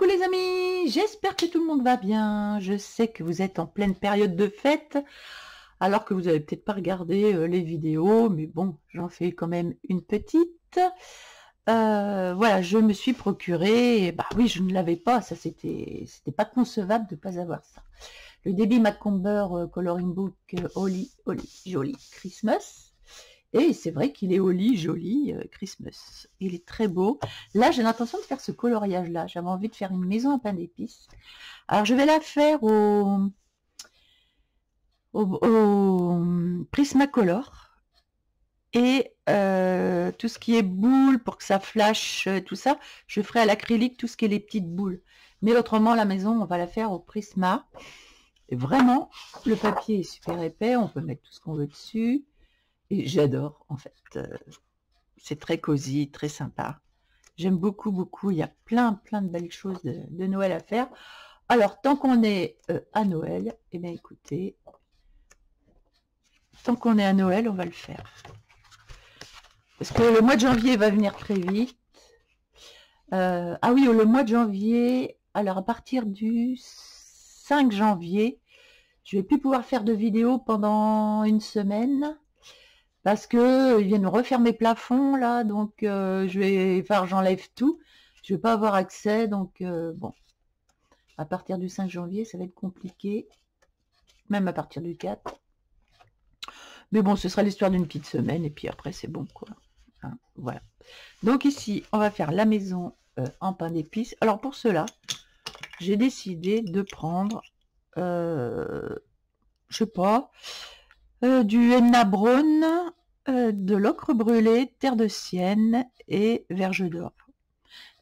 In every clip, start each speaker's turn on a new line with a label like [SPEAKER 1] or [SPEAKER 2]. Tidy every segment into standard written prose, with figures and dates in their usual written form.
[SPEAKER 1] Coucou les amis, j'espère que tout le monde va bien. Je sais que vous êtes en pleine période de fête, alors que vous avez peut-être pas regardé les vidéos, mais bon, j'en fais quand même une petite. Voilà, je me suis procuré, bah oui, je ne l'avais pas, ça c'était pas concevable de pas avoir ça. Le Debbie Macomber Coloring Book Holly Jolly Christmas. Et c'est vrai qu'il est Holly Jolly Christmas. Il est très beau. Là, j'ai l'intention de faire ce coloriage-là. J'avais envie de faire une maison en pain d'épices. Alors, je vais la faire au Prismacolor. Et tout ce qui est boules, pour que ça flash, tout ça, je ferai à l'acrylique tout ce qui est les petites boules. Mais autrement, la maison, on va la faire au Prisma. Et vraiment, le papier est super épais. On peut mettre tout ce qu'on veut dessus. Et j'adore, en fait. C'est très cosy, très sympa. J'aime beaucoup, beaucoup. Il y a plein de belles choses de Noël à faire. Alors, tant qu'on est à Noël, eh bien, écoutez, tant qu'on est à Noël, on va le faire. Parce que le mois de janvier va venir très vite. Ah oui, le mois de janvier, alors à partir du 5 janvier, je vais plus pouvoir faire de vidéos pendant une semaine. Parce que ils viennent refaire mes plafonds là, donc je vais faire, j'enlève tout, je vais pas avoir accès, donc bon, à partir du 5 janvier, ça va être compliqué, même à partir du 4. Mais bon, ce sera l'histoire d'une petite semaine, et puis après c'est bon quoi. Hein, voilà. Donc ici, on va faire la maison en pain d'épices. Alors pour cela, j'ai décidé de prendre, je sais pas, du henna brown, de l'ocre brûlé, terre de sienne et verge d'or.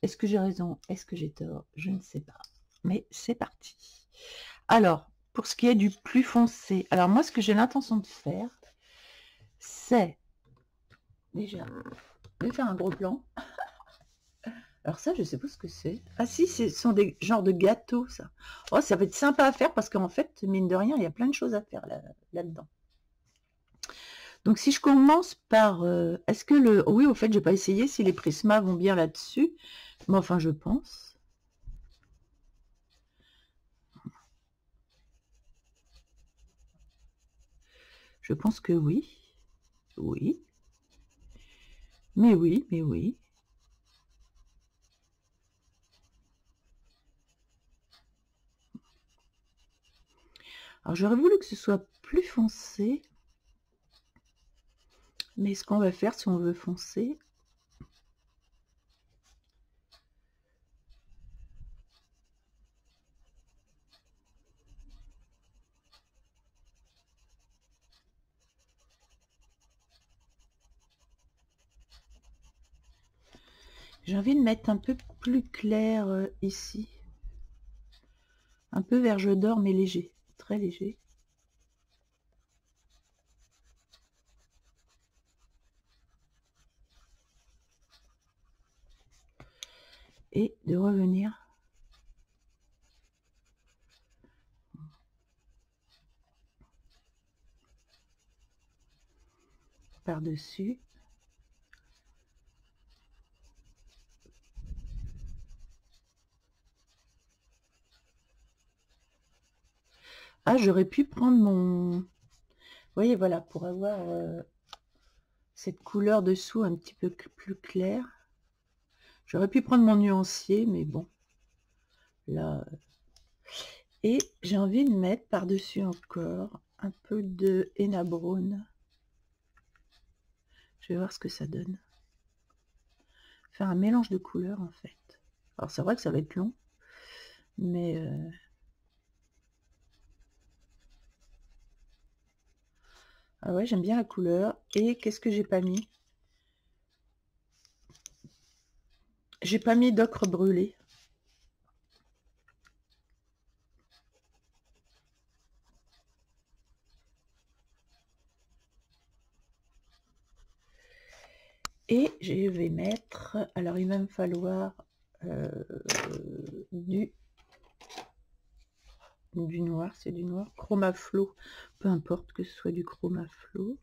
[SPEAKER 1] Est-ce que j'ai raison? Est-ce que j'ai tort? Je ne sais pas. Mais c'est parti. Alors, pour ce qui est du plus foncé, alors moi, ce que j'ai l'intention de faire, c'est déjà de faire un gros plan. Alors ça, je sais pas ce que c'est. Ah si, ce sont des genres de gâteaux, ça. Oh, ça va être sympa à faire parce qu'en fait, mine de rien, il y a plein de choses à faire là-dedans. Donc si je commence par... est-ce que le... Oui, au fait, j'ai pas essayé si les prismas vont bien là-dessus. Mais enfin, je pense. Je pense que oui. Oui. Mais oui, mais oui. Alors j'aurais voulu que ce soit plus foncé. Mais ce qu'on va faire si on veut foncer, j'ai envie de mettre un peu plus clair ici. Un peu verge d'or mais léger, très léger. Et de revenir par-dessus. Ah, j'aurais pu prendre mon... Vous voyez, voilà, pour avoir cette couleur dessous un petit peu plus claire. J'aurais pu prendre mon nuancier, mais bon. Là... Et j'ai envie de mettre par-dessus encore un peu de henna brown. Je vais voir ce que ça donne. Faire un mélange de couleurs en fait. Alors c'est vrai que ça va être long, mais ah ouais, j'aime bien la couleur. Et qu'est-ce que j'ai pas mis? J'ai pas mis d'ocre brûlé. Et je vais mettre, alors il va me falloir du noir, c'est du noir, chromaflo, peu importe que ce soit du chromaflo.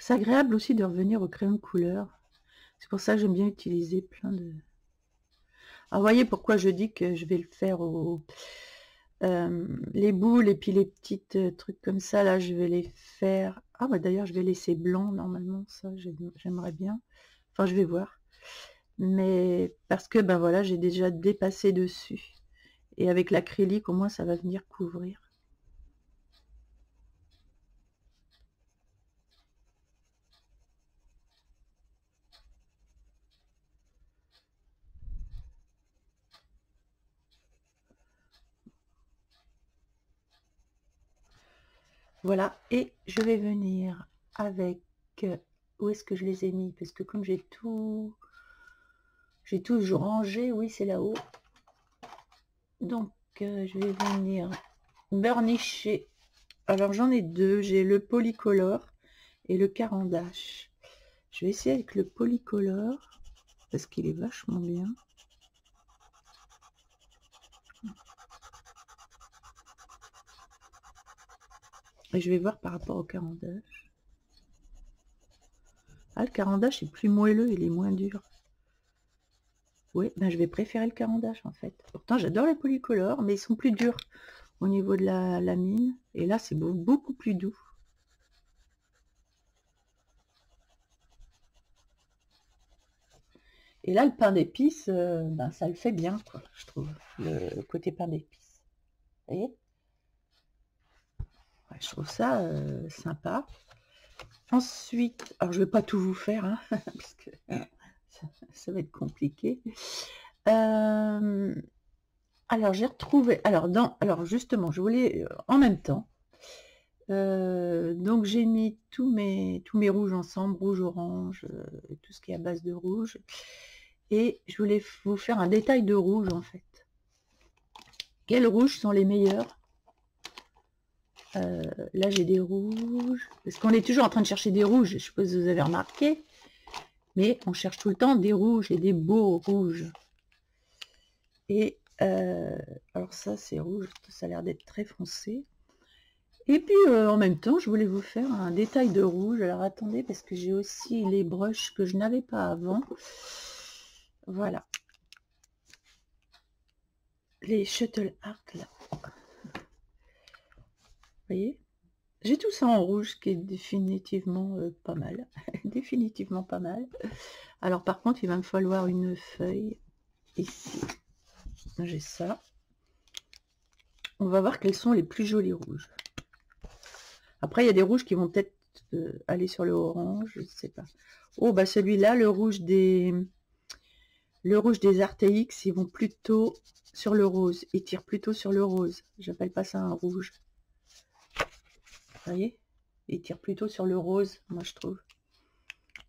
[SPEAKER 1] C'est agréable aussi de revenir au crayon de couleur. C'est pour ça que j'aime bien utiliser plein de... Alors, vous voyez pourquoi je dis que je vais le faire au... les boules et puis les petites trucs comme ça, là, je vais les faire... Ah, bah d'ailleurs, je vais laisser blanc, normalement, ça, j'aimerais bien. Enfin, je vais voir. Mais parce que, ben voilà, j'ai déjà dépassé dessus. Et avec l'acrylique, au moins, ça va venir couvrir. Voilà, et je vais venir avec... où est-ce que je les ai mis? Parce que comme j'ai tout rangé, oui, c'est là-haut. Donc, je vais venir burnisher. Alors, j'en ai deux. J'ai le polycolore et le carandache. Je vais essayer avec le polycolore, parce qu'il est vachement bien. Et je vais voir par rapport au carandache. Ah, le carandache est plus moelleux, il est moins dur. Oui, ben je vais préférer le carandache en fait. Pourtant, j'adore les polycolores, mais ils sont plus durs au niveau de la mine. Et là, c'est beaucoup plus doux. Et là, le pain d'épices, ben, ça le fait bien, quoi, je trouve, le côté pain d'épices. Vous voyez? Ouais, je trouve ça sympa. Ensuite, alors je ne vais pas tout vous faire, hein, parce que ça va être compliqué. Alors, j'ai retrouvé... Alors, justement, je voulais... en même temps, donc j'ai mis tous mes rouges ensemble, rouge, orange, tout ce qui est à base de rouge. Et je voulais vous faire un détail de rouge, en fait. Quels rouges sont les meilleurs? Là, j'ai des rouges. Parce qu'on est toujours en train de chercher des rouges, je suppose que vous avez remarqué. Mais on cherche tout le temps des rouges et des beaux rouges. Et alors ça, c'est rouge, ça a l'air d'être très foncé. Et puis, en même temps, je voulais vous faire un détail de rouge. Alors, attendez, parce que j'ai aussi les brushes que je n'avais pas avant. Voilà. Les Shuttle Art, là. Vous voyez? J'ai tout ça en rouge, qui est définitivement pas mal. Définitivement pas mal. Alors, par contre, il va me falloir une feuille. Ici. J'ai ça. On va voir quels sont les plus jolis rouges. Après, il y a des rouges qui vont peut-être aller sur le orange, je ne sais pas. Oh, bah celui-là, le rouge des RTX, ils vont plutôt sur le rose. Ils tirent plutôt sur le rose. J'appelle pas ça un rouge. Vous voyez? Ils tirent plutôt sur le rose, moi je trouve.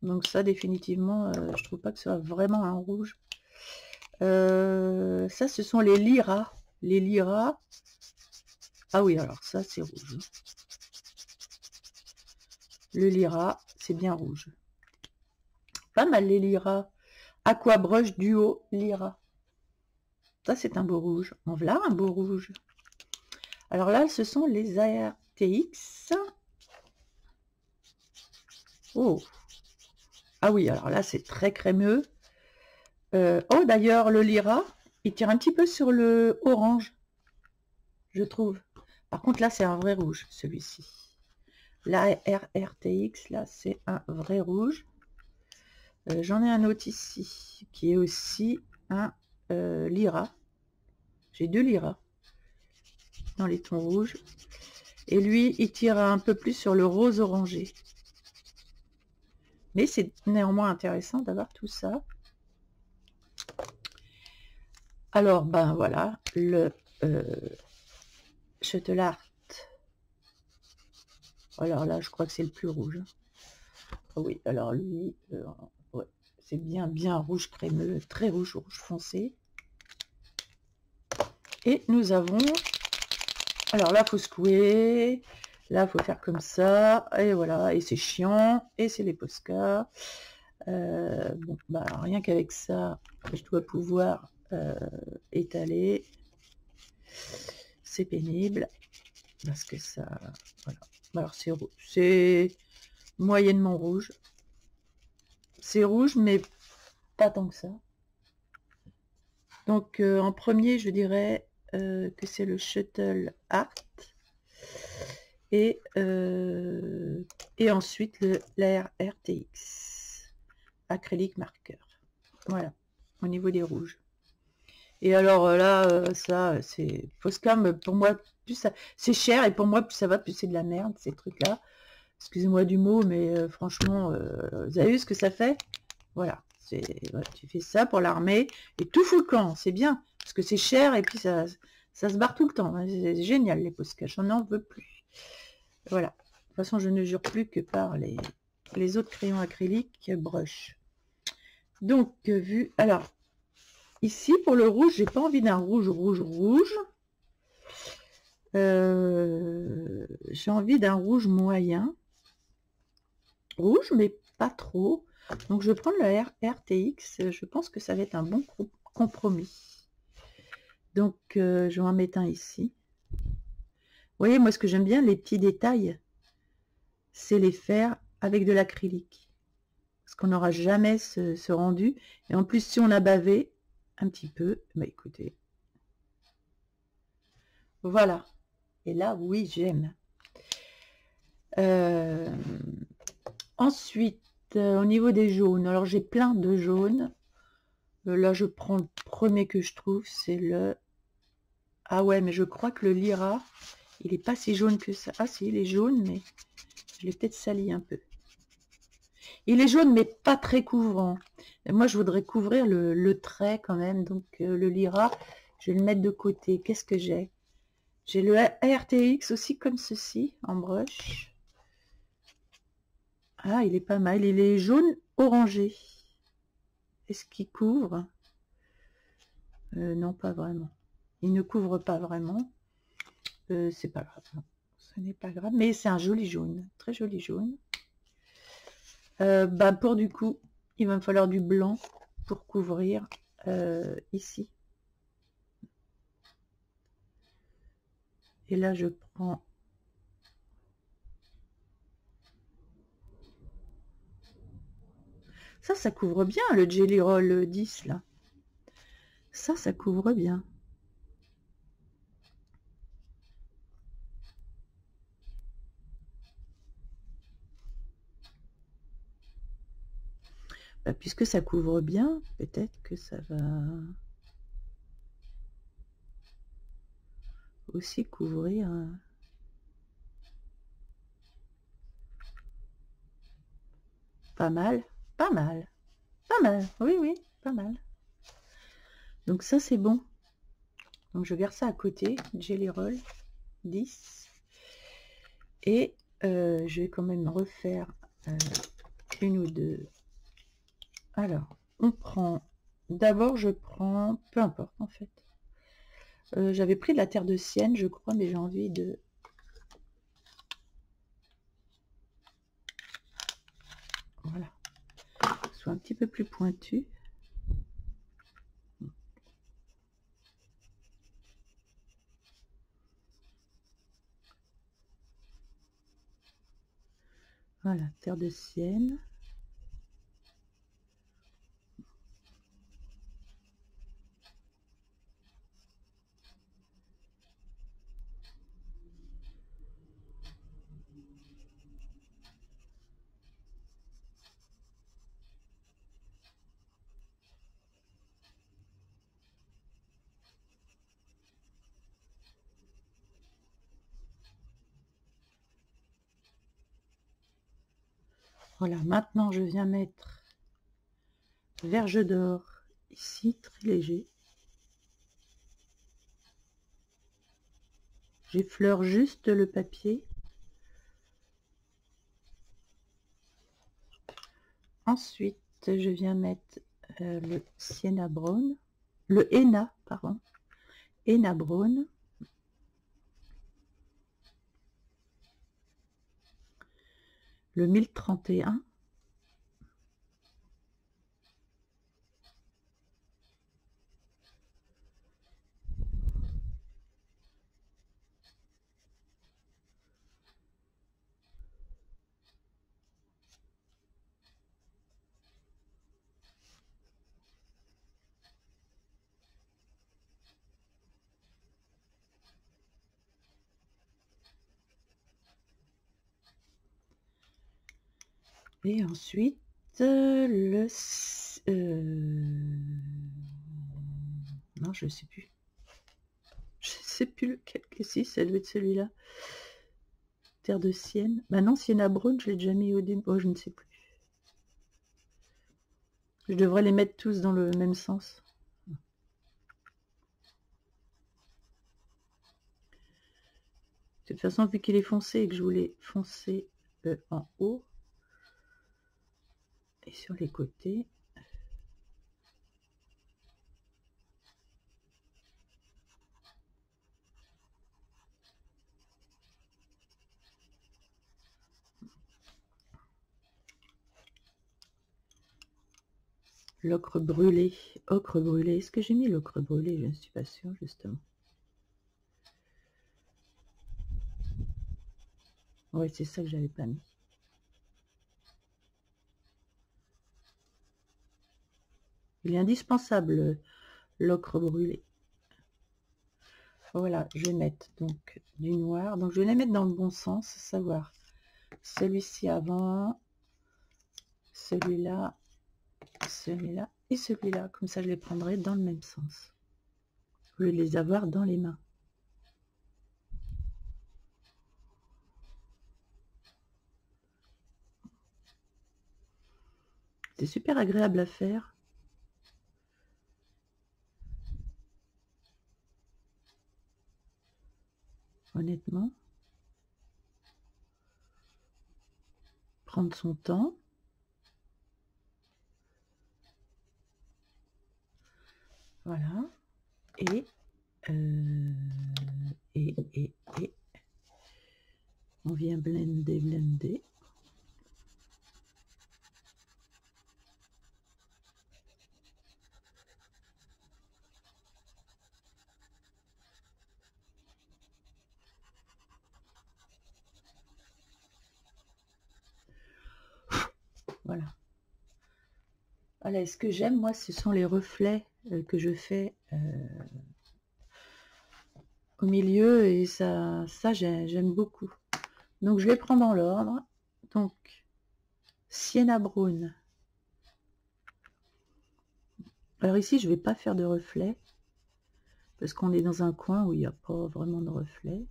[SPEAKER 1] Donc ça, définitivement, je trouve pas que ce soit vraiment un rouge. Ça, ce sont les Lyra. Les Lyra. Ah oui, alors ça, c'est rouge. Le Lyra, c'est bien rouge. Pas mal les Lyra. Aqua Brush Duo Lyra. Ça, c'est un beau rouge. En voilà un beau rouge. Alors là, ce sont les ARTX. Oh. Ah oui, alors là, c'est très crémeux. Oh, d'ailleurs, le Lyra, il tire un petit peu sur le orange, je trouve. Par contre, là, c'est un vrai rouge, celui-ci. La RTX, là, c'est un vrai rouge. J'en ai un autre ici, qui est aussi un Lyra. J'ai deux Lyra dans les tons rouges. Et lui, il tire un peu plus sur le rose orangé. Mais c'est néanmoins intéressant d'avoir tout ça. Alors, ben voilà, le Shuttle Art. Alors là, je crois que c'est le plus rouge. Ah oui, alors lui, ouais, c'est bien rouge crémeux, très rouge foncé. Et nous avons... Alors là, il faut secouer. Là, il faut faire comme ça. Et voilà, et c'est chiant. Et c'est les Posca. Bon, bah, rien qu'avec ça, je dois pouvoir étaler. C'est pénible. Parce que ça... Voilà. Alors, c'est moyennement rouge. C'est rouge, mais pas tant que ça. Donc, en premier, je dirais que c'est le Shuttle Art. Et ensuite, la RTX. Acrylique marqueur. Voilà, au niveau des rouges. Et alors là, ça, c'est fausse cam. Pour moi, plus ça, c'est cher, et pour moi, plus ça va, plus c'est de la merde, ces trucs-là. Excusez-moi du mot, mais franchement, vous avez vu ce que ça fait? Voilà, voilà, tu fais ça pour l'armée, et tout fout le camp, c'est bien, parce que c'est cher, et puis ça se barre tout le temps. Hein, c'est génial, les post-cash, on n'en veut plus. Voilà, de toute façon, je ne jure plus que par les autres crayons acryliques brush. Donc, vu... Alors, ici, pour le rouge, j'ai pas envie d'un rouge. J'ai envie d'un rouge moyen. Rouge, mais pas trop. Donc, je vais prendre le RTX. Je pense que ça va être un bon compromis. Donc, je vais en mettre un ici. Vous voyez, moi, ce que j'aime bien, les petits détails, c'est les faire avec de l'acrylique. Parce qu'on n'aura jamais ce rendu. Et en plus, si on a bavé un petit peu, bah écoutez. Voilà. Et là, oui, j'aime. Ensuite, au niveau des jaunes, alors j'ai plein de jaunes. Là, je prends le premier que je trouve, c'est le... Ah ouais, mais je crois que le Lyra, il n'est pas si jaune que ça. Ah si, il est jaune, mais je l'ai peut-être sali un peu. Il est jaune, mais pas très couvrant. Et moi, je voudrais couvrir le trait quand même. Donc, le Lyra, je vais le mettre de côté. Qu'est-ce que j'ai? J'ai le RTX aussi comme ceci, en brush. Ah, il est pas mal. Il est jaune orangé. Est-ce qu'il couvre? Non, pas vraiment. Il ne couvre pas vraiment. C'est pas grave. Ce n'est pas grave. Mais c'est un joli jaune. Très joli jaune. Bah, pour du coup, il va me falloir du blanc pour couvrir ici. Et là, je prends... Ça couvre bien le Jelly Roll 10, là. Ça couvre bien. Bah, puisque ça couvre bien, peut-être que ça va aussi couvrir... Pas mal, pas mal, pas mal, oui, oui, pas mal. Donc ça, c'est bon. Donc je garde ça à côté, Jelly Roll 10. Et je vais quand même refaire une ou deux. Alors, on prend... D'abord, je prends... Peu importe, en fait. J'avais pris de la terre de Sienne, je crois, mais j'ai envie de... Voilà. Soit un petit peu plus pointu. Voilà, terre de Sienne. Voilà, maintenant je viens mettre verge d'or ici, très léger. J'effleure juste le papier. Ensuite, je viens mettre le Sienna Brown, le Henna, pardon, Henna Brown. Le 1031. Et ensuite, non, je sais plus. Je sais plus lequel que c'est, ça doit être celui-là. Terre de Sienne. Bah non, Sienna Brune, je l'ai déjà mis au début. Oh, je ne sais plus. Je devrais les mettre tous dans le même sens. De toute façon, vu qu'il est foncé et que je voulais foncer en haut et sur les côtés. L'ocre brûlé. Ocre brûlé. Est-ce que j'ai mis l'ocre brûlé? Je ne suis pas sûre, justement. Oui, c'est ça que j'avais pas mis. Il est indispensable, l'ocre brûlé. Voilà, je vais mettre donc du noir. Donc, je vais les mettre dans le bon sens, savoir celui-ci avant, celui-là, celui-là et celui-là. Comme ça, je les prendrai dans le même sens. Au lieu de les avoir dans les mains. C'est super agréable à faire. Honnêtement. Prendre son temps. Voilà. Et on vient blender. Voilà. Voilà, et ce que j'aime, moi, ce sont les reflets que je fais au milieu, et ça j'aime beaucoup. Donc, je les prends dans l'ordre. Donc, Sienna Brune. Alors ici, je ne vais pas faire de reflets, parce qu'on est dans un coin où il n'y a pas vraiment de reflets.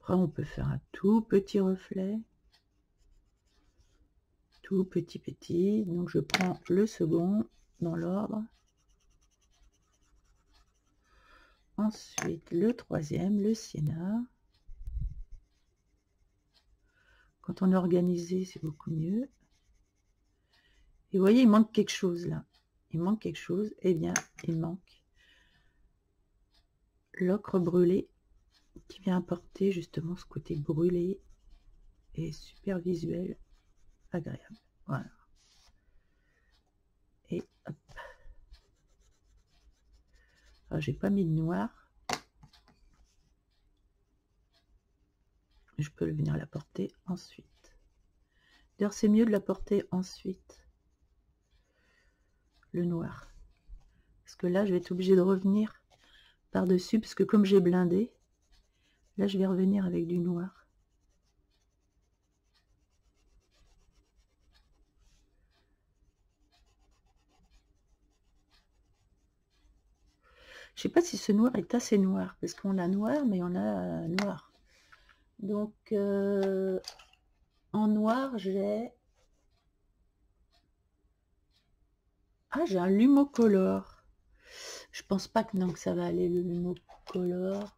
[SPEAKER 1] Après, on peut faire un tout petit reflet. Tout petit. Donc, je prends le second dans l'ordre. Ensuite, le troisième, le sienna. Quand on est organisé, c'est beaucoup mieux. Et vous voyez, il manque quelque chose là. Il manque quelque chose. Eh bien, il manque l'ocre brûlé qui vient apporter justement ce côté brûlé et super visuel, agréable. Voilà. Et hop. Alors, j'ai pas mis de noir. Je peux venir l'apporter ensuite. D'ailleurs, c'est mieux de l'apporter ensuite, le noir. Parce que là, je vais être obligée de revenir par-dessus, parce que comme j'ai blindé, là, je vais revenir avec du noir. Je sais pas si ce noir est assez noir, parce qu'on a noir, mais on a noir. Donc, en noir, j'ai... Ah, j'ai un Lumocolor. Je pense pas que, non, que ça va aller, le Lumocolor.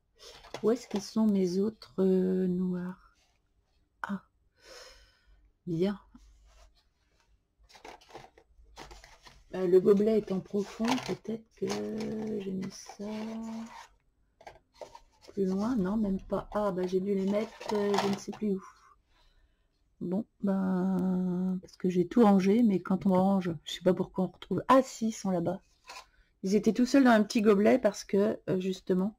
[SPEAKER 1] Où est-ce qu'ils sont mes autres noirs? Ah, bien. Le gobelet étant profond, peut-être que j'ai mis ça plus loin. Non, même pas. Ah, bah j'ai dû les mettre, je ne sais plus où. Bon, ben, parce que j'ai tout rangé, mais quand on range, je sais pas pourquoi on retrouve... Ah si, ils sont là-bas. Ils étaient tout seuls dans un petit gobelet parce que, justement,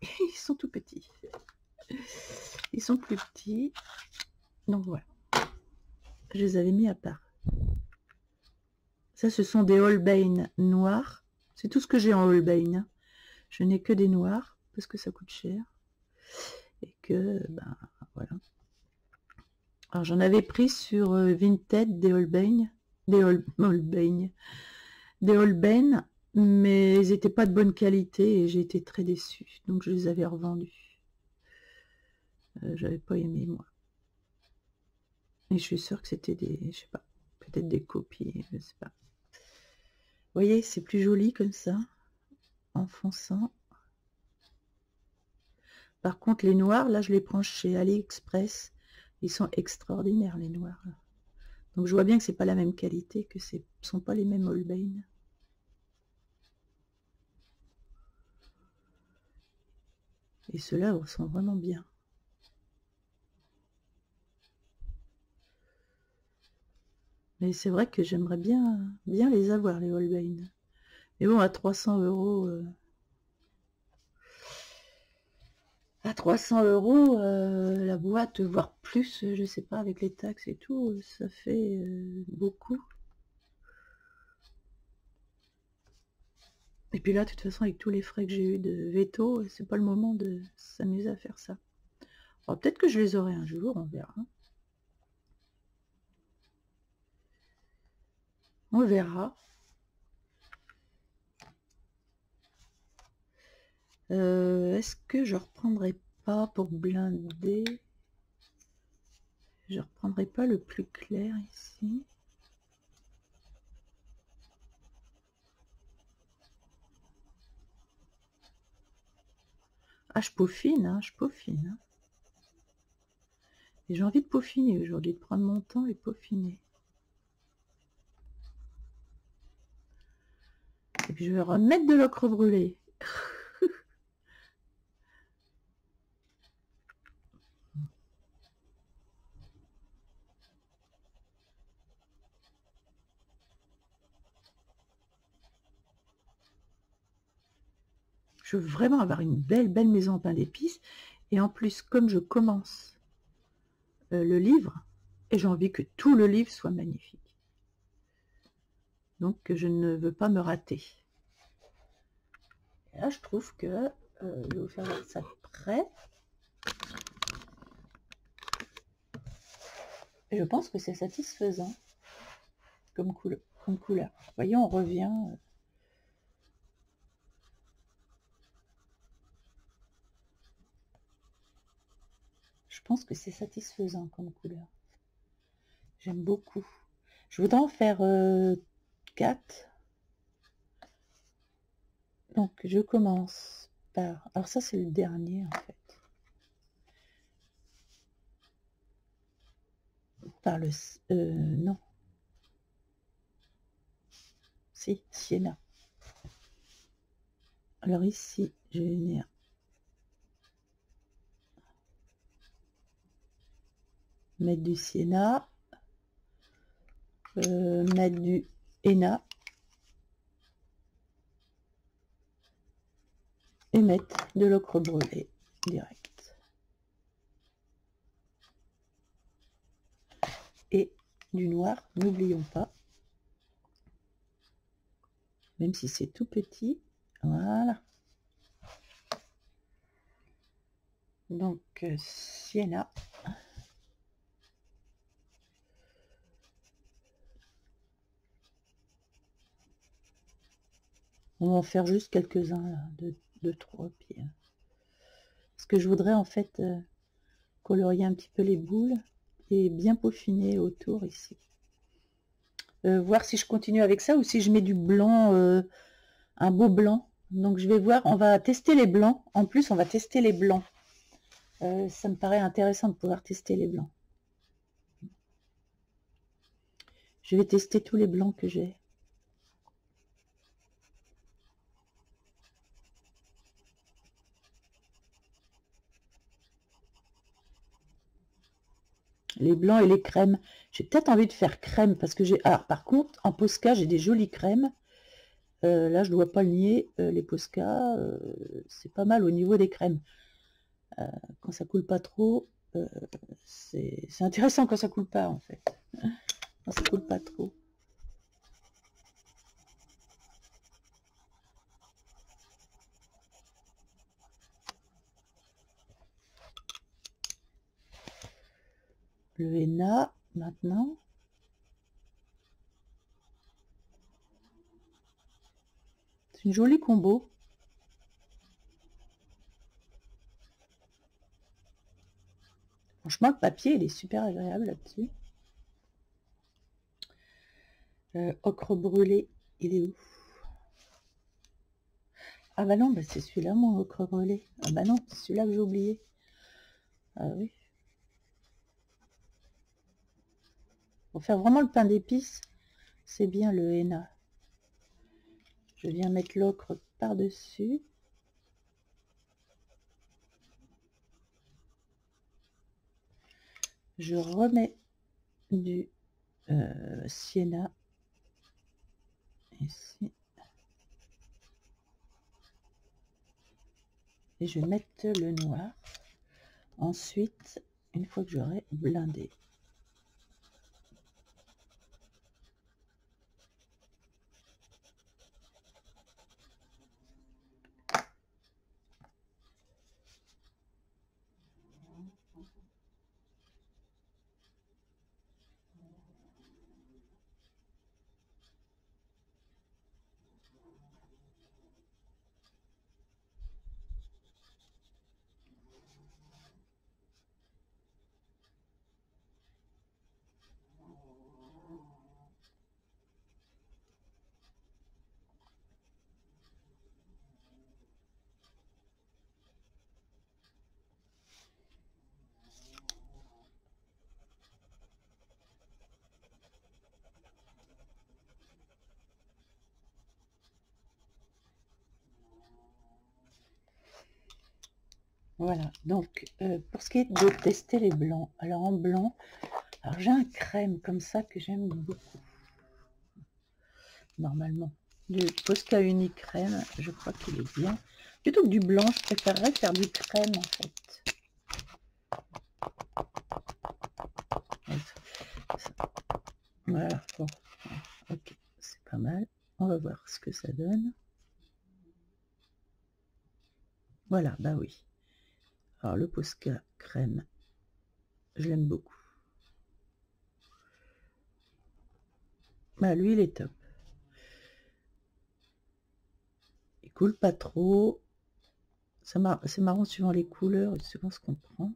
[SPEAKER 1] ils sont tout petits. Ils sont plus petits. Donc voilà. Je les avais mis à part. Ça, ce sont des Holbein noirs. C'est tout ce que j'ai en Holbein. Je n'ai que des noirs parce que ça coûte cher. Et que, ben, voilà. Alors j'en avais pris sur Vinted des Holbein, des Holbein, mais ils n'étaient pas de bonne qualité et j'ai été très déçue. Donc je les avais revendus. J'avais pas aimé moi. Et je suis sûre que c'était des, je sais pas, peut-être des copies, je sais pas. Vous voyez, c'est plus joli comme ça, en fonçant. Par contre, les noirs, là, je les prends chez AliExpress. Ils sont extraordinaires, les noirs. Donc, je vois bien que c'est pas la même qualité, que ce sont pas les mêmes Holbein. Et ceux-là sont vraiment bien. Mais c'est vrai que j'aimerais bien les avoir, les Holbein. Mais bon, à 300 euros... à 300 euros, la boîte, voire plus, je sais pas, avec les taxes et tout, ça fait beaucoup. Et puis là, de toute façon, avec tous les frais que j'ai eu de veto, c'est pas le moment de s'amuser à faire ça. Alors peut-être que je les aurai un jour, on verra. On verra. Est-ce que je reprendrai pas pour blinder? Je reprendrai pas le plus clair ici. Ah, je peaufine, hein, je peaufine. Hein. Et j'ai envie de peaufiner aujourd'hui, de prendre mon temps et peaufiner. Et puis je vais remettre de l'ocre brûlée. Je veux vraiment avoir une belle maison en pain d'épices. Et en plus, comme je commence le livre, et j'ai envie que tout le livre soit magnifique. Donc, je ne veux pas me rater. Et là, je trouve que, je vais vous faire voir ça de près. Et je pense que c'est satisfaisant comme couleur. Vous voyez, on revient... Je pense que c'est satisfaisant comme couleur. J'aime beaucoup. Je voudrais en faire 4. Donc, je commence par... Alors ça, c'est le dernier, en fait. Par le... non. Si, sienna. Alors ici, je vais venir... mettre du sienna. Mettre du henna. Et mettre de l'ocre brûlé direct. Et du noir, n'oublions pas. Même si c'est tout petit. Voilà. Donc, sienna. On va en faire juste quelques-uns, de 3 pieds. Parce que je voudrais en fait colorier un petit peu les boules et bien peaufiner autour ici. Voir si je continue avec ça ou si je mets du blanc, un beau blanc. Donc je vais voir, on va tester les blancs. En plus, on va tester les blancs. Ça me paraît intéressant de pouvoir tester les blancs. Je vais tester tous les blancs que j'ai. Les blancs et les crèmes. J'ai peut-être envie de faire crème parce que j'ai... Ah, par contre, en Posca, j'ai des jolies crèmes. Là, je ne dois pas le nier, les Posca, c'est pas mal au niveau des crèmes. Quand ça coule pas trop, c'est intéressant quand ça coule pas, en fait. Quand ça coule pas trop. le henna maintenant. C'est une jolie combo. Franchement, le papier, il est super agréable là-dessus. Ocre brûlé, il est où? Ah bah non, bah c'est celui-là, mon ocre brûlé. Ah bah non, c'est celui-là que j'ai oublié. Ah oui. Pour faire vraiment le pain d'épices, c'est bien le henna. Je viens mettre l'ocre par-dessus. Je remets du sienna ici. Et je vais mettre le noir. Ensuite, une fois que j'aurai blindé. Voilà, donc pour ce qui est de tester les blancs, alors en blanc, alors j'ai un crème comme ça que j'aime beaucoup. Normalement, du Posca Unique crème, je crois qu'il est bien. Plutôt que du blanc, je préférerais faire du crème en fait. Voilà, bon, ok, c'est pas mal. On va voir ce que ça donne. Voilà, bah oui. Alors le Posca crème, je l'aime beaucoup. Bah lui, il est top. Il coule pas trop. C'est marrant suivant les couleurs et suivant ce qu'on prend.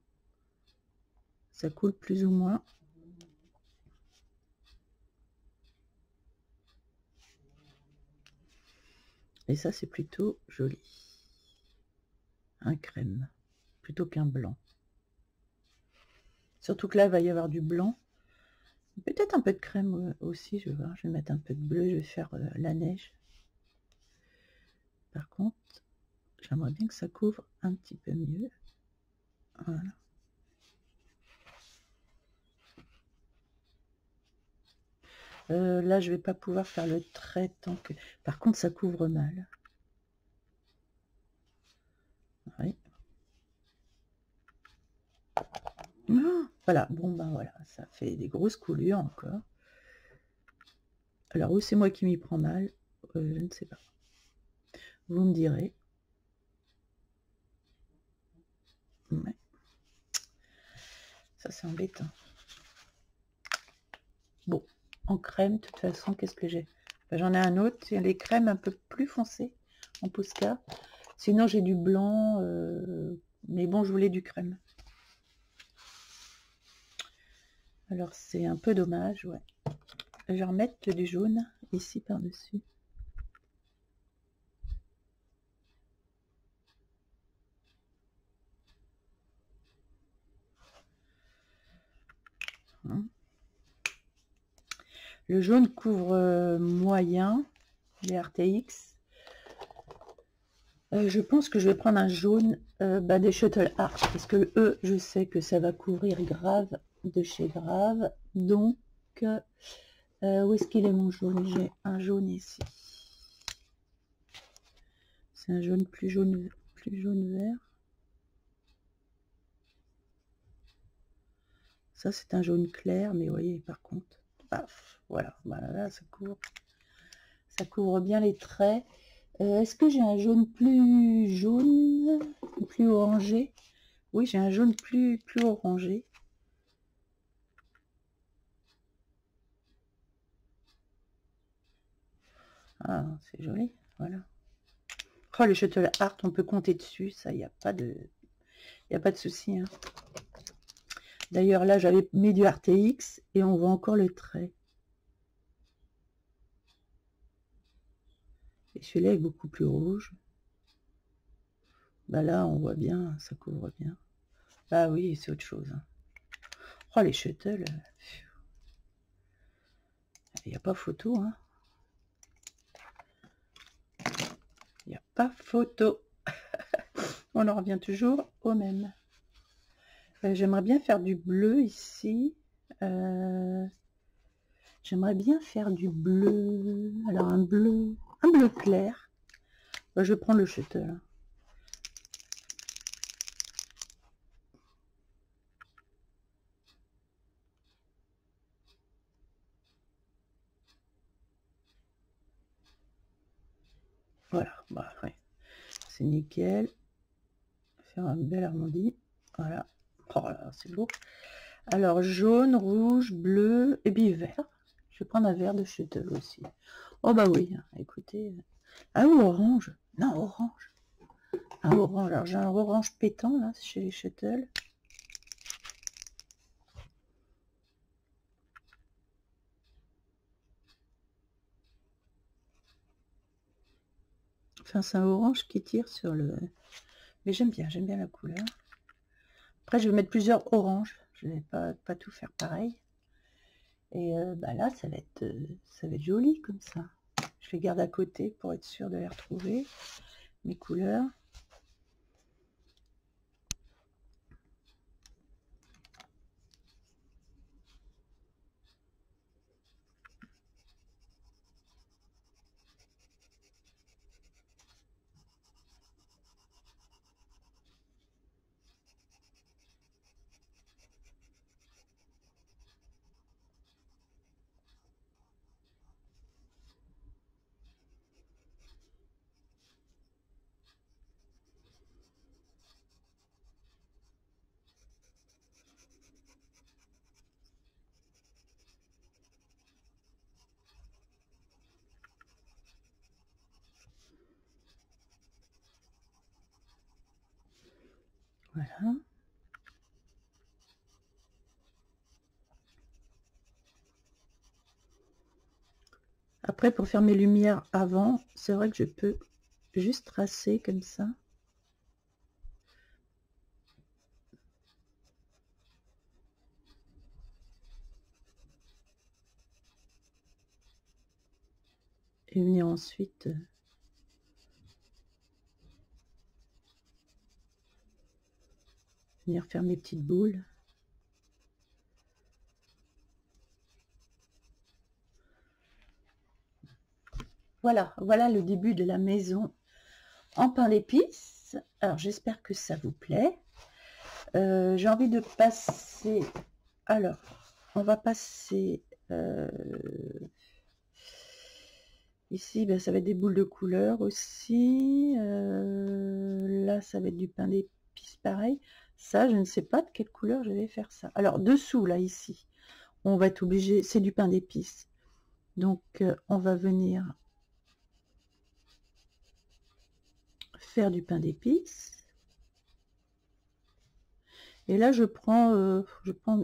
[SPEAKER 1] Ça coule plus ou moins. Et ça, c'est plutôt joli. Un crème, plutôt qu'un blanc. Surtout que là, il va y avoir du blanc. Peut-être un peu de crème aussi, je vais voir. Je vais mettre un peu de bleu, je vais faire la neige. Par contre, j'aimerais bien que ça couvre un petit peu mieux. Voilà. Là, je vais pas pouvoir faire le trait tant que... Par contre, ça couvre mal. Oui. Ah, voilà, bon ben voilà, ça fait des grosses coulures encore. Alors, où c'est moi qui m'y prends mal, je ne sais pas. Vous me direz. Ouais. Ça, c'est embêtant. Bon, en crème, de toute façon, qu'est-ce que j'ai? Ben, j'en ai un autre, c'est les crèmes un peu plus foncées en Posca. Sinon, j'ai du blanc, mais bon, je voulais du crème. Alors, c'est un peu dommage, ouais. Je vais remettre du jaune ici par-dessus. Hein. Le jaune couvre moyen, les RTX. Je pense que je vais prendre un jaune des Shuttle Art, parce que eux, je sais que ça va couvrir grave de chez grave. Donc, où est-ce qu'il est mon jaune? J'ai un jaune ici. C'est un jaune plus jaune vert. Ça, c'est un jaune clair, mais vous voyez, par contre, paf, voilà, là, ça couvre bien les traits. Est-ce que j'ai un jaune, plus orangé? Oui, j'ai un jaune plus orangé. Ah, c'est joli, voilà. Oh, les Shuttle Art, on peut compter dessus, ça, il n'y a pas de... Il n'y a pas de souci. Hein. D'ailleurs, là, j'avais mis du RTX et on voit encore le trait. Et celui-là est beaucoup plus rouge. Bah là, on voit bien, ça couvre bien. Ah oui, c'est autre chose. Hein. Oh, les Shuttle. Il n'y a pas photo. Hein. Il n'y a pas photo. On en revient toujours au même. J'aimerais bien faire du bleu ici. J'aimerais bien faire du bleu. Alors un bleu clair. Je vais prendre le Shuttle. Voilà, bah, ouais. C'est nickel. Faire un bel arrondi. Voilà. Oh là, c'est beau. Alors jaune, rouge, bleu et puis vert. Je vais prendre un vert de Shuttle aussi. Oh bah oui, écoutez. Ah ou orange. Non, orange. Un orange. Alors j'ai un orange pétant là chez les Shuttle. Enfin, c'est un orange qui tire sur le... Mais j'aime bien la couleur. Après, je vais mettre plusieurs oranges. Je ne vais pas tout faire pareil. Et bah là, ça va être joli comme ça. Je les garde à côté pour être sûr de les retrouver, mes couleurs. Voilà. Après, pour faire mes lumières avant, c'est vrai que je peux juste tracer comme ça. Et venir ensuite venir faire mes petites boules. Voilà, voilà le début de la maison en pain d'épices. Alors j'espère que ça vous plaît. J'ai envie de passer... Alors, on va passer... Ici, ben, ça va être des boules de couleur aussi. Là, ça va être du pain d'épices pareil. Ça, je ne sais pas de quelle couleur je vais faire ça. Alors, dessous, là, ici, on va être obligé... C'est du pain d'épices. Donc, on va venir faire du pain d'épices. Et là, je prends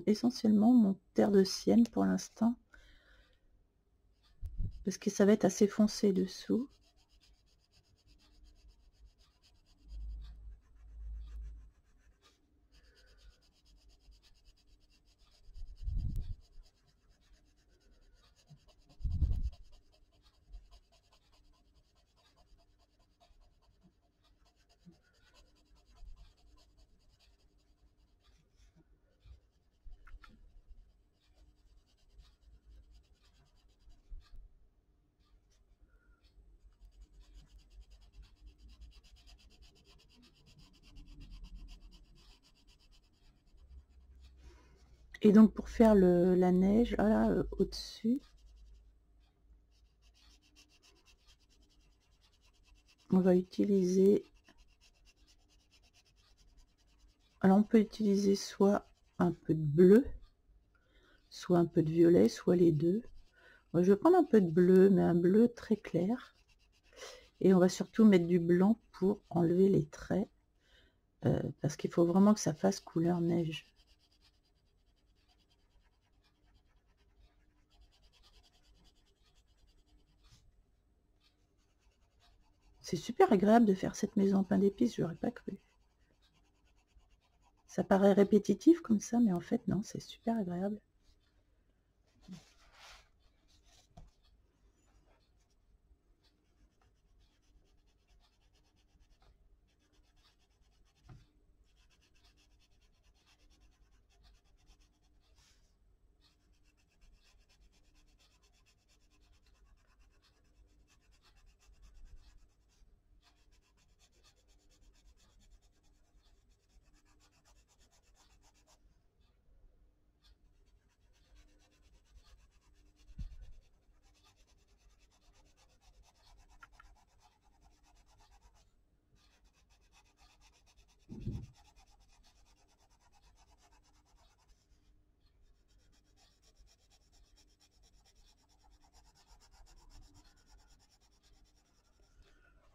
[SPEAKER 1] essentiellement mon terre de sienne pour l'instant. Parce que ça va être assez foncé dessous. Et donc pour faire la neige, voilà, au-dessus, on va utiliser... Alors on peut utiliser soit un peu de bleu, soit un peu de violet, soit les deux. Je vais prendre un peu de bleu, mais un bleu très clair. Et on va surtout mettre du blanc pour enlever les traits. Parce qu'il faut vraiment que ça fasse couleur neige. C'est super agréable de faire cette maison en pain d'épices, j'aurais pas cru. Ça paraît répétitif comme ça, mais en fait non, c'est super agréable.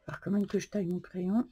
[SPEAKER 1] Alors quand même que je taille mon crayon.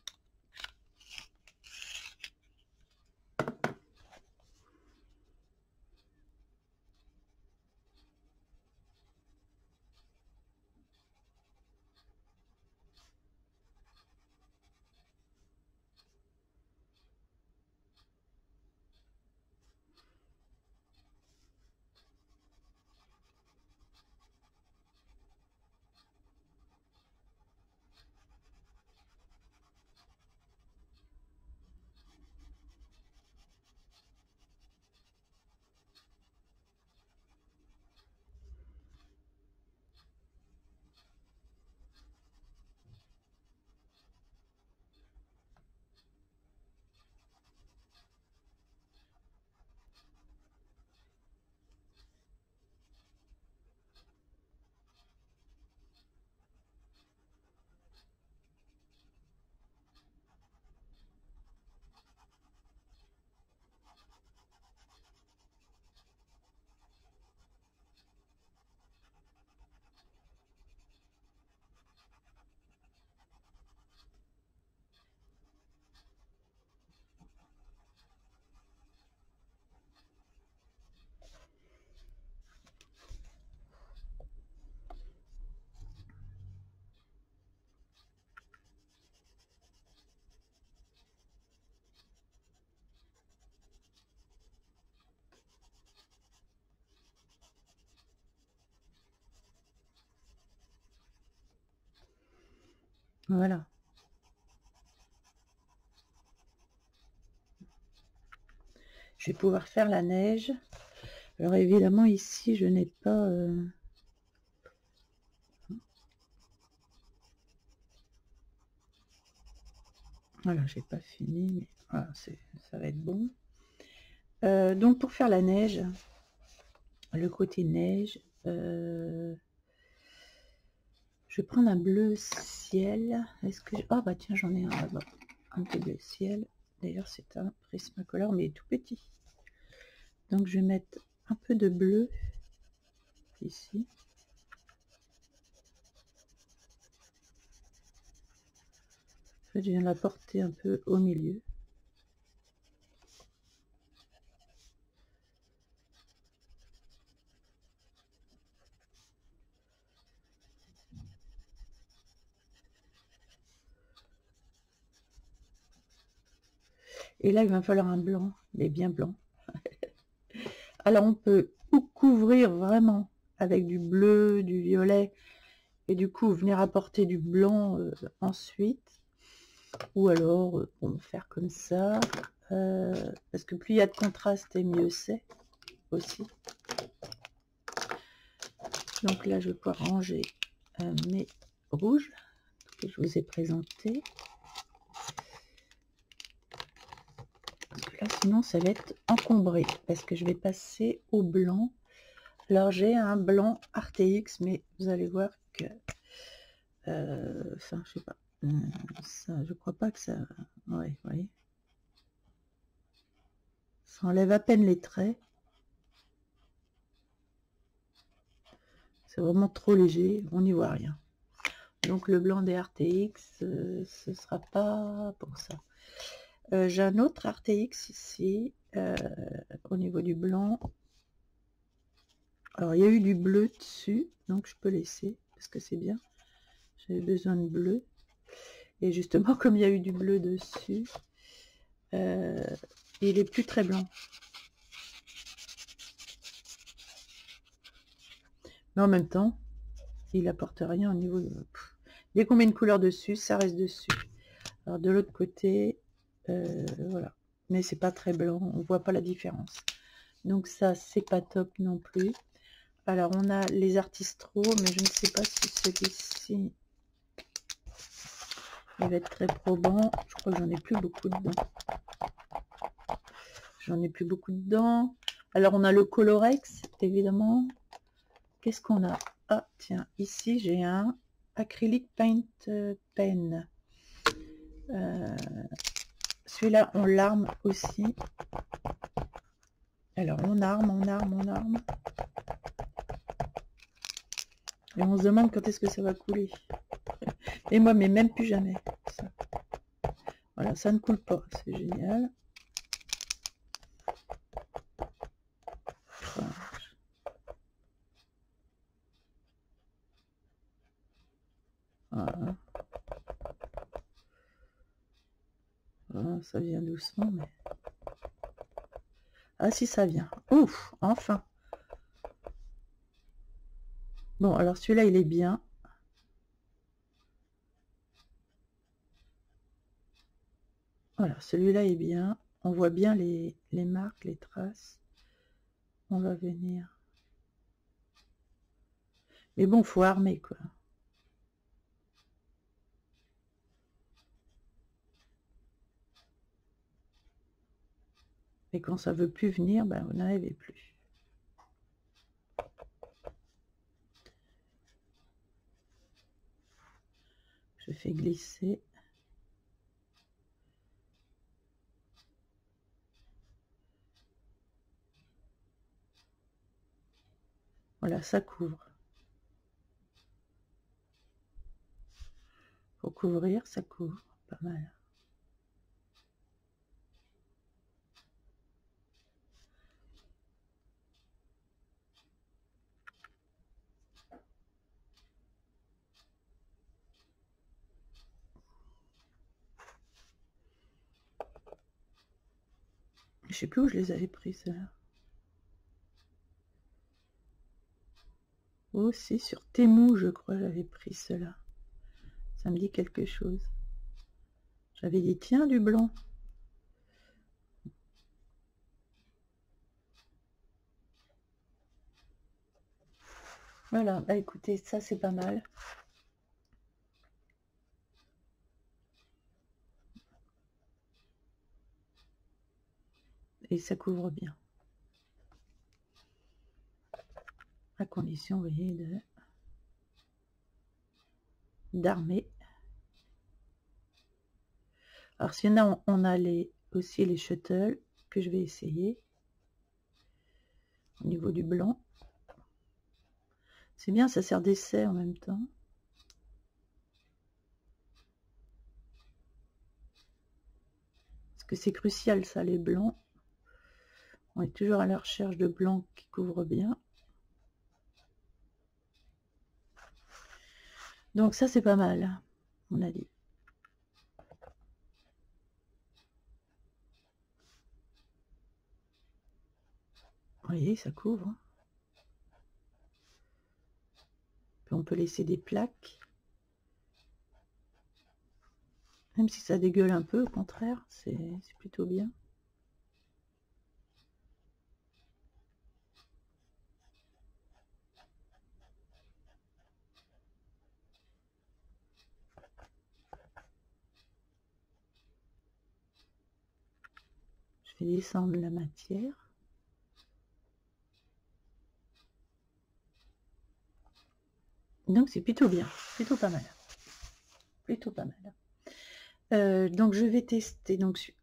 [SPEAKER 1] Voilà. Je vais pouvoir faire la neige. Alors évidemment ici je n'ai pas... Voilà, j'ai pas fini, mais voilà, ça va être bon. Donc pour faire la neige, le côté neige, je vais prendre un bleu ciel. Est-ce que oh bah tiens, j'en ai un là-bas, un peu bleu ciel. D'ailleurs c'est un Prismacolor mais tout petit. Donc je vais mettre un peu de bleu ici. En fait, je viens la porter un peu au milieu. Et là, il va falloir un blanc, mais bien blanc. Alors, on peut couvrir vraiment avec du bleu, du violet, et du coup, venir apporter du blanc ensuite. Ou alors, on va faire comme ça. Parce que plus il y a de contraste, et mieux c'est aussi. Donc là, je vais pouvoir ranger mes rouges que je vous ai présentés. Là, sinon, ça va être encombré parce que je vais passer au blanc. Alors, j'ai un blanc RTX, mais vous allez voir que... Enfin, je sais pas. Ça, je crois pas que ça... Ouais, vous voyez. Ça enlève à peine les traits. C'est vraiment trop léger, on n'y voit rien. Donc le blanc des RTX, ce ne sera pas pour ça. J'ai un autre RTX ici, au niveau du blanc. Alors il y a eu du bleu dessus, donc je peux laisser, parce que c'est bien. J'avais besoin de bleu. Et justement, comme il y a eu du bleu dessus, il est plus très blanc. Mais en même temps, il apporte rien au niveau de... Dès qu'on met une couleur dessus, ça reste dessus. Alors de l'autre côté, voilà. Mais c'est pas très blanc, on voit pas la différence. Donc ça, c'est pas top non plus. Alors on a les Artistro, mais je ne sais pas si celui-ci il va être très probant. Je crois que j'en ai plus beaucoup dedans. J'en ai plus beaucoup dedans. Alors on a le Colorex, évidemment. Qu'est-ce qu'on a? Ah tiens, ici j'ai un Acrylic Paint Pen. Celui-là on l'arme aussi. Alors on arme. Et on se demande quand est-ce que ça va couler. Et moi, mais même plus jamais. Ça. Voilà, ça ne coule pas, c'est génial. Voilà. Voilà, ça vient doucement, mais... Ah si, ça vient. Ouf, enfin. Bon, alors celui-là, il est bien. Voilà, celui-là est bien. On voit bien les marques, les traces. On va venir. Mais bon, faut armer, quoi. Et quand ça veut plus venir, ben, vous n'arrivez plus. Je fais glisser. Voilà, ça couvre. Faut couvrir, ça couvre. Pas mal. Je sais plus où je les avais pris, ceux-là. Aussi sur Temu, je crois, j'avais pris cela. Ça me dit quelque chose. J'avais dit, tiens, du blanc. Voilà, bah écoutez, ça c'est pas mal. Et ça couvre bien. À condition, vous voyez, d'armer. Alors s'il y en a, on a aussi les shuttles que je vais essayer. Au niveau du blanc. C'est bien, ça sert d'essai en même temps. Parce que c'est crucial ça, les blancs. On est toujours à la recherche de blancs qui couvrent bien. Donc ça c'est pas mal, on a dit. Vous voyez, ça couvre. Puis on peut laisser des plaques. Même si ça dégueule un peu, au contraire, c'est plutôt bien. Je vais descendre la matière. Donc c'est plutôt bien, plutôt pas mal. Plutôt pas mal. Donc je vais tester. Donc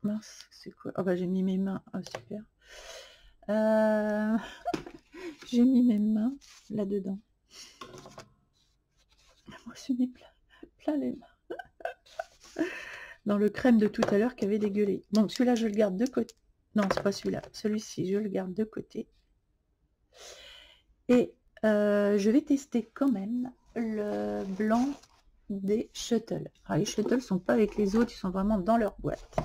[SPEAKER 1] mince, c'est quoi? Ah bah j'ai mis mes mains. Ah super. J'ai mis mes mains hein, là-dedans. Moi, je mis plein les mains. Dans le crème de tout à l'heure qui avait dégueulé. Donc, celui-là, je le garde de côté. Non, c'est pas celui-là. Celui-ci, je le garde de côté. Et je vais tester quand même le blanc des Shuttle. Alors, les Shuttle sont pas avec les autres, ils sont vraiment dans leur boîte.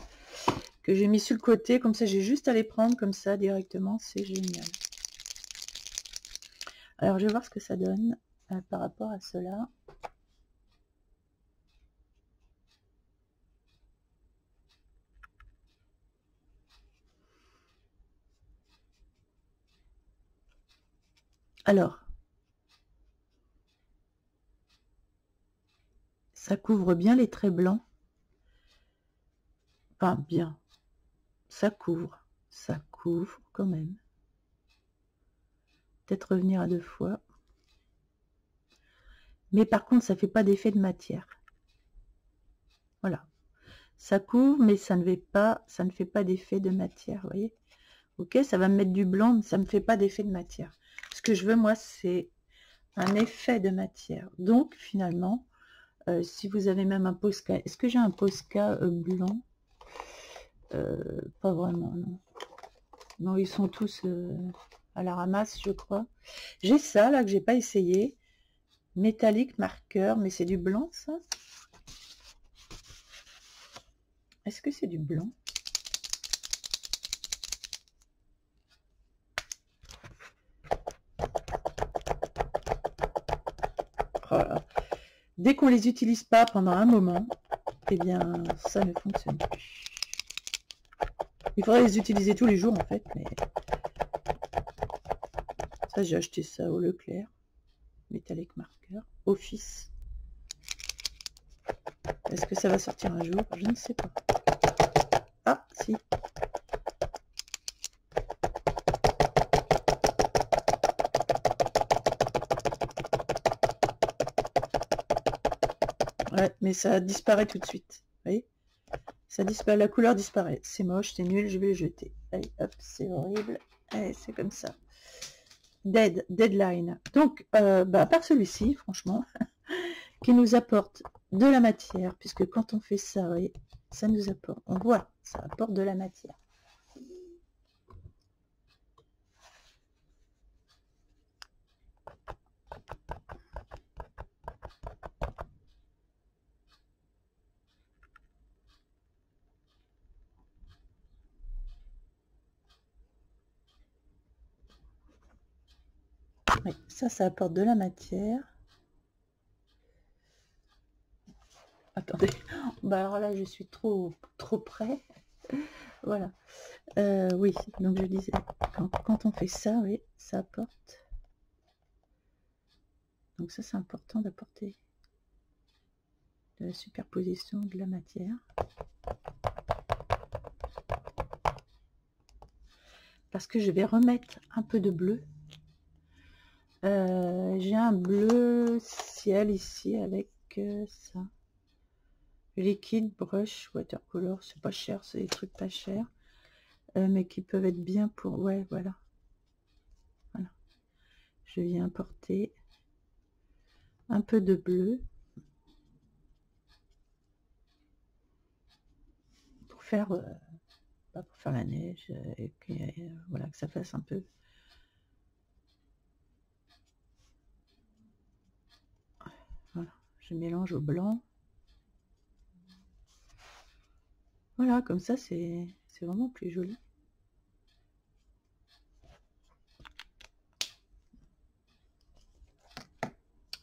[SPEAKER 1] Que j'ai mis sur le côté, comme ça j'ai juste à les prendre comme ça directement, c'est génial. Alors je vais voir ce que ça donne par rapport à cela. Alors, ça couvre bien les traits blancs. Enfin, bien. Ça couvre quand même. Peut-être revenir à 2 fois. Mais par contre, ça fait pas d'effet de matière. Voilà. Ça couvre, mais ça ne fait pas d'effet de matière, vous voyez. Ok, ça va me mettre du blanc, mais ça ne me fait pas d'effet de matière. Ce que je veux, moi, c'est un effet de matière. Donc, finalement, si vous avez même un Posca, est-ce que j'ai un Posca blanc? Pas vraiment, non. Non, ils sont tous à la ramasse, je crois. J'ai ça, là, que j'ai pas essayé. Métallique marqueur, mais c'est du blanc, ça? Est-ce que c'est du blanc? Voilà. Dès qu'on les utilise pas pendant un moment, eh bien, ça ne fonctionne plus. Il faudrait les utiliser tous les jours, en fait, mais... Ça, j'ai acheté ça au Leclerc. Métallique marqueur. Office. Est-ce que ça va sortir un jour? Je ne sais pas. Ah, si. Ouais, mais ça disparaît tout de suite. Vous voyez? Ça disparaît, la couleur disparaît. C'est moche, c'est nul, je vais le jeter. Allez, hop, c'est horrible. Allez, c'est comme ça. Deadline. Donc, à part celui-ci, franchement, qui nous apporte de la matière, puisque quand on fait ça, oui, ça nous apporte, on voit, ça apporte de la matière. Oui, ça apporte de la matière. Attendez, bah alors là je suis trop près. Voilà. Oui, donc je disais, quand on fait ça, oui, ça apporte. Donc ça c'est important d'apporter de la superposition de la matière. Parce que je vais remettre un peu de bleu. J'ai un bleu ciel ici avec ça. Liquide, brush, watercolor, c'est pas cher, c'est des trucs pas chers. Mais qui peuvent être bien pour... Ouais, voilà. Voilà. Je viens apporter un peu de bleu. Pour faire... pour faire la neige. Et que, voilà, que ça fasse un peu... Voilà. Je mélange au blanc. Voilà, comme ça, c'est vraiment plus joli.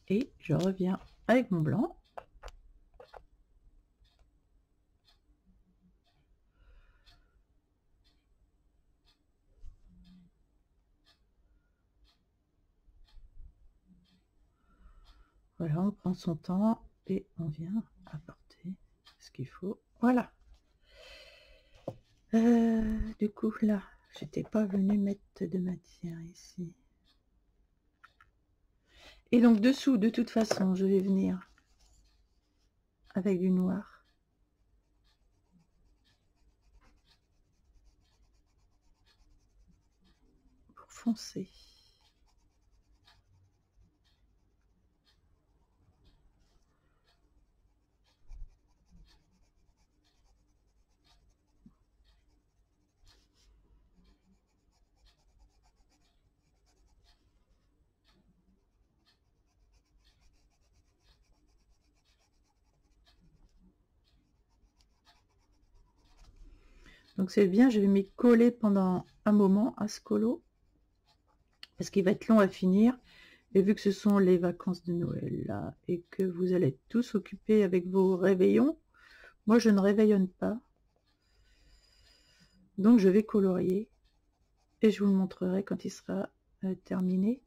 [SPEAKER 1] Et je reviens avec mon blanc. Voilà, on prend son temps et on vient apporter ce qu'il faut. Voilà. Du coup, là, j'étais pas venue mettre de matière ici. Et donc, dessous, de toute façon, je vais venir avec du noir. Pour foncer. Donc c'est bien, je vais m'y coller pendant un moment à ce colo, parce qu'il va être long à finir. Et vu que ce sont les vacances de Noël là, et que vous allez être tous occupés avec vos réveillons, moi je ne réveillonne pas. Donc je vais colorier, et je vous le montrerai quand il sera terminé.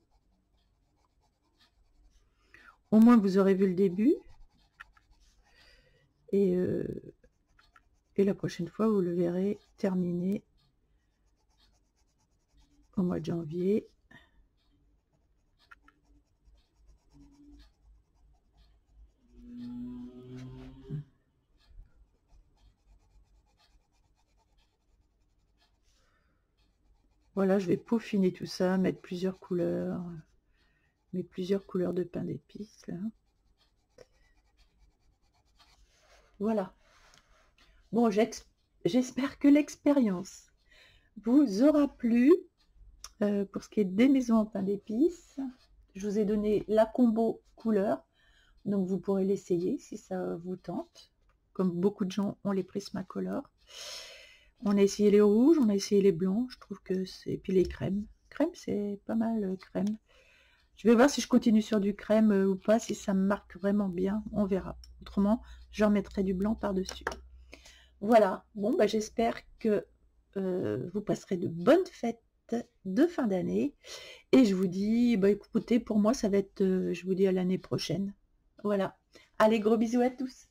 [SPEAKER 1] Au moins vous aurez vu le début. Et la prochaine fois, vous le verrez terminé au mois de janvier. Voilà, je vais peaufiner tout ça, mettre plusieurs couleurs, plusieurs couleurs de pain d'épices là. Voilà. Bon, j'espère que l'expérience vous aura plu. Pour ce qui est des maisons en pain d'épices, je vous ai donné la combo couleur, donc vous pourrez l'essayer si ça vous tente. Comme beaucoup de gens ont les Prismacolor. On a essayé les rouges, on a essayé les blancs, je trouve que c'est... Et puis les crèmes. Crème, c'est pas mal, crème. Je vais voir si je continue sur du crème ou pas, si ça me marque vraiment bien, on verra. Autrement, je remettrai du blanc par-dessus. Voilà, bon, bah, j'espère que vous passerez de bonnes fêtes de fin d'année. Et je vous dis, bah écoutez, pour moi, ça va être, je vous dis à l'année prochaine. Voilà. Allez, gros bisous à tous.